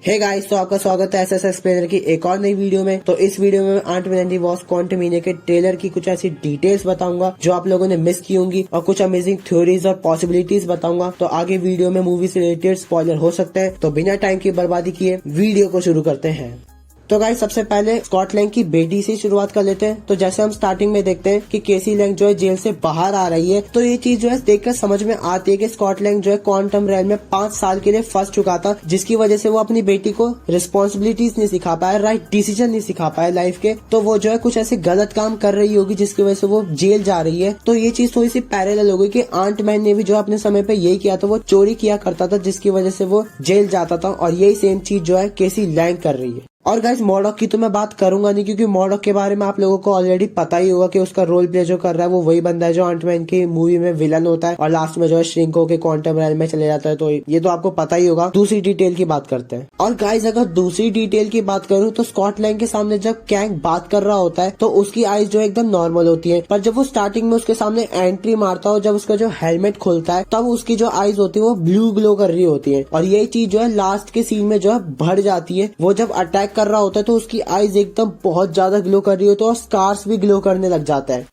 Hey guys, तो आपका स्वागत है एसएस एक्सप्लेनर की एक और नई वीडियो में। तो इस वीडियो में Ant Man and the Wasp Quantumania के ट्रेलर की कुछ ऐसी डिटेल्स बताऊंगा जो आप लोगों ने मिस की होंगी और कुछ अमेजिंग थ्योरीज और पॉसिबिलिटीज बताऊंगा। तो आगे वीडियो में मूवी से रिलेटेड स्पॉइलर हो सकते हैं, तो बिना टाइम की बर्बादी किए वीडियो को शुरू करते हैं। तो गाइस, सबसे पहले स्कॉट लैंग की बेटी से शुरुआत कर लेते हैं। तो जैसे हम स्टार्टिंग में देखते हैं कि केसी लैंग जो है जेल से बाहर आ रही है, तो ये चीज जो है देखकर समझ में आती है कि स्कॉट लैंग जो है क्वांटम रैल्म में 5 साल के लिए फंस चुका था, जिसकी वजह से वो अपनी बेटी को रिस्पॉन्सिबिलिटीज नहीं सिखा पाया, राइट डिसीजन नहीं सिखा पाया लाइफ के। तो वो जो है कुछ ऐसे गलत काम कर रही होगी जिसकी वजह से वो जेल जा रही है। तो ये चीज थोड़ी सी पैरेलल हो गई कि आंट मैन ने भी जो अपने समय पे यही किया था, वो चोरी किया करता था जिसकी वजह से वो जेल जाता था, और यही सेम चीज जो है केसी लैंग कर रही है। और गाइस, मॉडॉक की तो मैं बात करूंगा नहीं, क्योंकि मॉडॉक के बारे में आप लोगों को ऑलरेडी पता ही होगा कि उसका रोल प्ले जो कर रहा है वो वही बंदा है जो आंट मैन की मूवी में विलन होता है और लास्ट में जो है श्रिंक होकर क्वांटम रैल्म में चले जाता है। तो ये तो आपको पता ही होगा। दूसरी डिटेल की बात करते हैं। और गाइस, अगर दूसरी डिटेल की बात करूं तो स्कॉट लैंग के सामने जब कैंग बात कर रहा होता है तो उसकी आईज जो एकदम नॉर्मल होती है, पर जब वो स्टार्टिंग में उसके सामने एंट्री मारता हो, जब उसका जो हेलमेट खुलता है, तब उसकी जो आईज होती है वो ब्लू ग्लो कर रही होती है। और यही चीज जो है लास्ट के सीन में जो है बढ़ जाती है। वो जब अटैक कर रहा होता है तो उसकी आईज एकदम बहुत ज्यादा ग्लो कर रही होती है और स्कार्स भी ग्लो करने लग जाता है।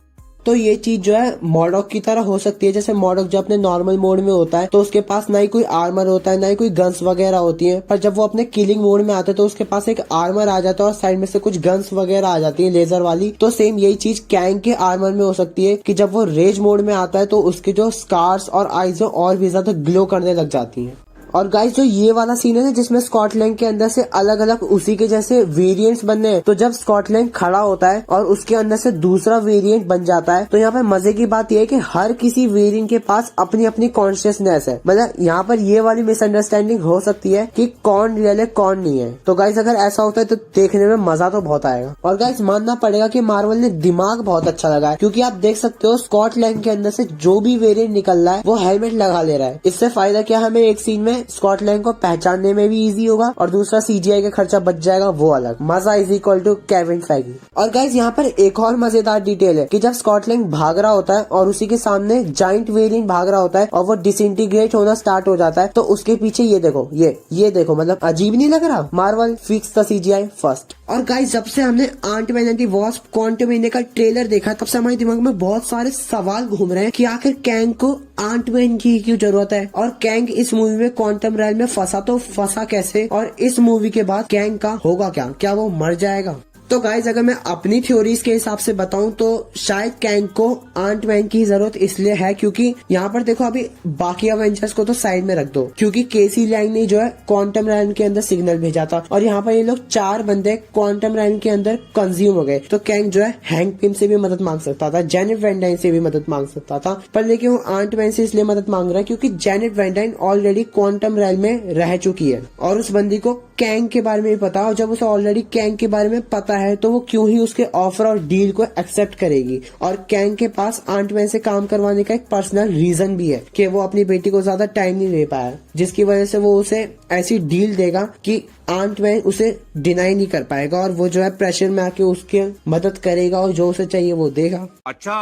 तो ये चीज जो है मॉडॉक की तरह हो सकती है। जैसे मॉडॉक जब अपने नॉर्मल मोड में होता है तो उसके पास ना ही कोई आर्मर होता है, ना ही कोई गन्स वगैरह होती है, पर जब वो अपने किलिंग मोड में आता है तो उसके पास एक आर्मर आ जाता है और साइड में से कुछ गन्स वगैरह आ जाती है लेजर वाली। तो सेम यही चीज कैंग के आर्मर में हो सकती है कि जब वो रेज मोड में आता है तो उसके जो स्कार्स और आईज और भी ज्यादा ग्लो करने लग जाती है। और गाइस, जो ये वाला सीन है ना जिसमें स्कॉट लैंग के अंदर से अलग अलग उसी के जैसे वेरिएंट्स बनने हैं, तो जब स्कॉट लैंग खड़ा होता है और उसके अंदर से दूसरा वेरिएंट बन जाता है, तो यहाँ पे मजे की बात यह है कि हर किसी वेरिएंट के पास अपनी अपनी कॉन्शियसनेस है। मतलब यहाँ पर ये वाली मिसअंडरस्टैंडिंग हो सकती है कि कौन रियल है कौन नहीं है। तो गाइस, अगर ऐसा होता है तो देखने में मजा तो बहुत आएगा। और गाइस, मानना पड़ेगा कि मार्वल ने दिमाग बहुत अच्छा लगा है, क्योंकि आप देख सकते हो स्कॉट लैंग के अंदर से जो भी वेरिएंट निकल रहा है वो हेलमेट लगा ले रहा है। इससे फायदा क्या, हमें एक सीन में स्कॉट लैंग को पहचानने में भी इजी होगा और दूसरा सीजीआई का खर्चा बच जाएगा, वो अलग। मजा इज इक्वल टू केविन फेगी। और गाइस, यहाँ पर एक और मजेदार डिटेल है कि जब स्कॉट लैंग भाग रहा होता है और उसी के सामने जाइंट वेरिएंट भाग रहा होता है और वो डिसइंटीग्रेट होना स्टार्ट हो जाता है, तो उसके पीछे ये देखो, ये देखो, मतलब अजीब नहीं लग रहा? Marvel fix the CGI first. और गाइस, जब से हमने Ant Man and the Wasp Quantumania का ट्रेलर देखा, तब से हमारे दिमाग में बहुत सारे सवाल घूम रहे हैं कि आखिर कैंग को आंट मैन की क्यों जरूरत है, और कैंग इस मूवी में क्वांटम रैल्म में फंसा तो फंसा कैसे, और इस मूवी के बाद कैंग का होगा क्या वो मर जाएगा? तो गाइज, अगर मैं अपनी थ्योरीज के हिसाब से बताऊं तो शायद कैंग को आंट मैन की जरूरत इसलिए है क्योंकि यहाँ पर देखो, अभी बाकी अवेंजर्स को तो साइड में रख दो, क्योंकि केसी लैंग ने जो है क्वांटम रैल्म के अंदर सिग्नल भेजा था और यहाँ पर ये लोग 4 बंदे क्वांटम रैल्म के अंदर कंज्यूम हो गए। तो कैंग जो है हैंक पिम से भी मदद मांग सकता था, जेनेट वैन डाइन से भी मदद मांग सकता था, पर लेकिन वो आंट मैन से इसलिए मदद मांग रहा है क्योंकि Janet Van Dyne already quantum realm में रह चुकी है और उस बंदी को कैंग के बारे में भी पता, और जब उसे ऑलरेडी कैंग के बारे में पता है तो वो क्यों ही उसके ऑफर और डील को एक्सेप्ट करेगी। और कैंग के पास आंट मैन से काम करवाने का एक पर्सनल रीजन भी है कि वो अपनी बेटी को ज्यादा टाइम नहीं दे पाया, जिसकी वजह से वो उसे ऐसी डील देगा कि आंट मैन उसे डिनाई नहीं कर पाएगा और वो जो है प्रेशर में आके उसकी मदद करेगा और जो उसे चाहिए वो देगा। अच्छा,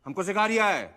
हमको सिखा रिया है।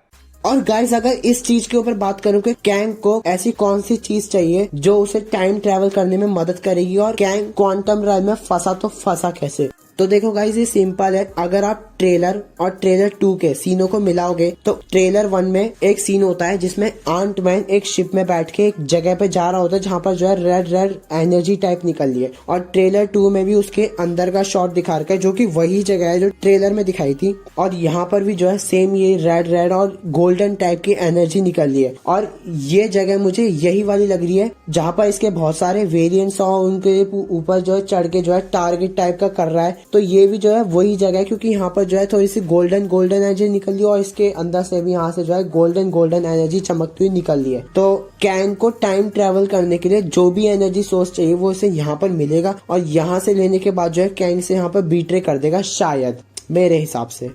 और गाइस, अगर इस चीज के ऊपर बात करूं कि कैंग को ऐसी कौन सी चीज चाहिए जो उसे टाइम ट्रेवल करने में मदद करेगी और कैंग क्वांटम रैल्म में फंसा तो फंसा कैसे, तो देखो गाइस, ये सिंपल है। अगर आप ट्रेलर और ट्रेलर 2 के सीनों को मिलाओगे तो ट्रेलर 1 में एक सीन होता है जिसमें आंट मैन एक शिप में बैठ के एक जगह पे जा रहा होता है जहाँ पर जो है रेड एनर्जी टाइप निकल रही है, और ट्रेलर 2 में भी उसके अंदर का शॉट दिखा रखा है जो कि वही जगह है जो ट्रेलर में दिखाई थी, और यहाँ पर भी जो है सेम ये रेड और गोल्डन टाइप की एनर्जी निकल रही है। और ये जगह मुझे यही वाली लग रही है जहाँ पर इसके बहुत सारे वेरियंट्स और उनके ऊपर जो है चढ़ के जो है टारगेट टाइप का कर रहा है। तो ये भी जो है वही जगह है, क्योंकि यहाँ पर जो है थोड़ी सी गोल्डन एनर्जी निकल रही है और इसके अंदर से भी यहाँ से जो है गोल्डन एनर्जी चमकती हुई निकल रही है। तो कैंग को टाइम ट्रेवल करने के लिए जो भी एनर्जी सोर्स चाहिए वो इसे यहाँ पर मिलेगा, और यहाँ से लेने के बाद जो है कैंग से यहाँ पर बीट्रे कर देगा शायद, मेरे हिसाब से।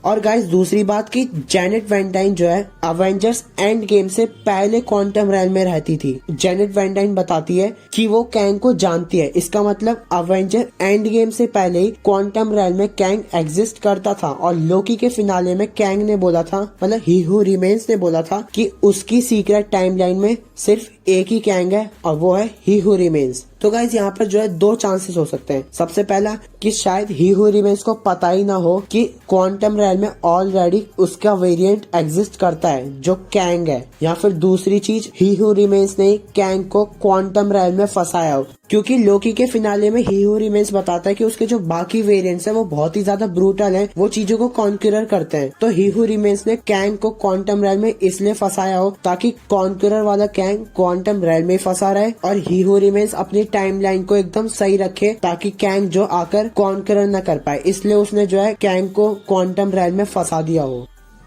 और गाइस, दूसरी बात की जेनेट वैन डाइन जो है अवेंजर्स एंड गेम से पहले क्वांटम रैल्म में रहती थी। जेनेट वैन डाइन बताती है कि वो कैंग को जानती है, इसका मतलब अवेंजर एंड गेम से पहले ही क्वांटम रैल्म में कैंग एग्जिस्ट करता था। और लोकी के फिनाले में कैंग ने बोला था, मतलब ही हू रिमेन्स ने बोला था कि उसकी सीक्रेट टाइमलाइन में सिर्फ एक ही कैंग है और वो है ही हू रिमेन्स। तो गाइस यहाँ पर जो है दो चांसेस हो सकते हैं। सबसे पहला कि शायद ही हू रिमेन्स को पता ही ना हो कि क्वांटम रैल में ऑलरेडी उसका वेरिएंट एग्जिस्ट करता है जो कैंग है, या फिर दूसरी चीज ही हू रिमेन्स ने कैंग को क्वांटम रैल में फंसाया हो, क्योंकि लोकी के फिनाले में ही हू रिमेन्स बताता है कि उसके जो बाकी वेरिएंट्स है वो बहुत ही ज्यादा ब्रूटल है, वो चीजों को कॉन्क्यूरर करते हैं। तो ही हू रिमेन्स ने कैंग को क्वांटम रैल में इसलिए फंसाया हो ताकि कॉन्क्यूरर वाला कैंग क्वांटम रैल में फंसा रहे और ही हू रिमेन्स अपनी टाइमलाइन को एकदम सही रखे ताकि कैंग जो आकर कॉन्क्यूरर न कर पाए, इसलिए उसने जो है कैंग को क्वांटम रैल में फंसा दिया हो।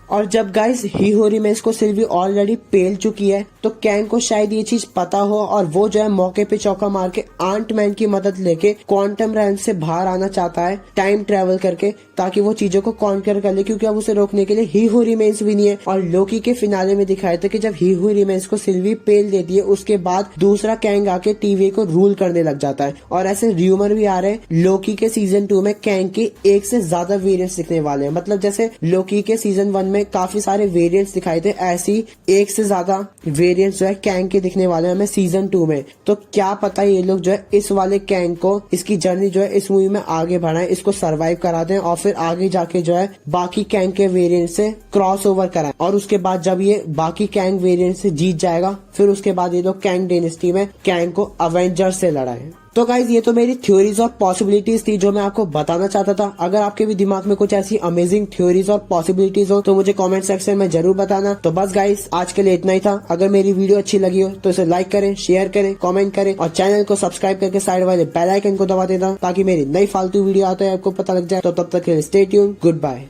और जब गाइस ही हू रिमेन्स को सिल्वी ऑलरेडी पेल चुकी है तो कैंग को शायद ये चीज पता हो और वो जो है मौके पे चौका मार के आंट मैन की मदद लेके क्वांटम रैल से बाहर आना चाहता है टाइम ट्रेवल करके, ताकि वो चीजों को कॉन्कर कर ले, क्योंकि अब उसे रोकने के लिए ही हू रिमेन्स भी नहीं है। और लोकी के फिनाले में दिखाया था कि जब ही हू रिमेन्स को सिल्वी पेल देती है उसके बाद दूसरा कैंग आके टीवी को रूल करने लग जाता है। और ऐसे र्यूमर भी आ रहे हैं लोकी के सीजन 2 में कैंग के एक से ज्यादा वेरिएंट्स दिखने वाले हैं। मतलब जैसे लोकी के सीजन 1 में काफी सारे वेरिएंट्स दिखाए थे, ऐसी एक से ज्यादा वेरिएंट्स जो है कैंग के दिखने वाले हैं हमें सीजन 2 में। तो क्या पता ये लोग जो है इस वाले कैंग को इसकी जर्नी जो है इस मूवी में आगे बढ़ाएं, इसको सर्वाइव करा दें और फिर आगे जाके जो है बाकी कैंग के वेरिएंट से क्रॉस ओवर कराएं। और उसके बाद जब ये बाकी कैंग वेरिएंट से जीत जाएगा फिर उसके बाद ये लोग कैंग डायनेस्टी में कैंग को अवेंजर्स से लड़ाएं। तो गाइज ये तो मेरी थ्योरीज और पॉसिबिलिटीज थी जो मैं आपको बताना चाहता था। अगर आपके भी दिमाग में कुछ ऐसी अमेजिंग थ्योरीज और पॉसिबिलिटीज हो तो मुझे कमेंट सेक्शन में जरूर बताना। तो बस गाइज आज के लिए इतना ही था। अगर मेरी वीडियो अच्छी लगी हो तो इसे लाइक करें, शेयर करें, कमेंट करें और चैनल को सब्सक्राइब करके साइड वाले बेल आइकन को दबा देना ताकि मेरी नई फालतू वीडियो आते हैं आपको पता लग जाए। तो तब तक के लिए स्टे ट्यून्ड, गुड बाय।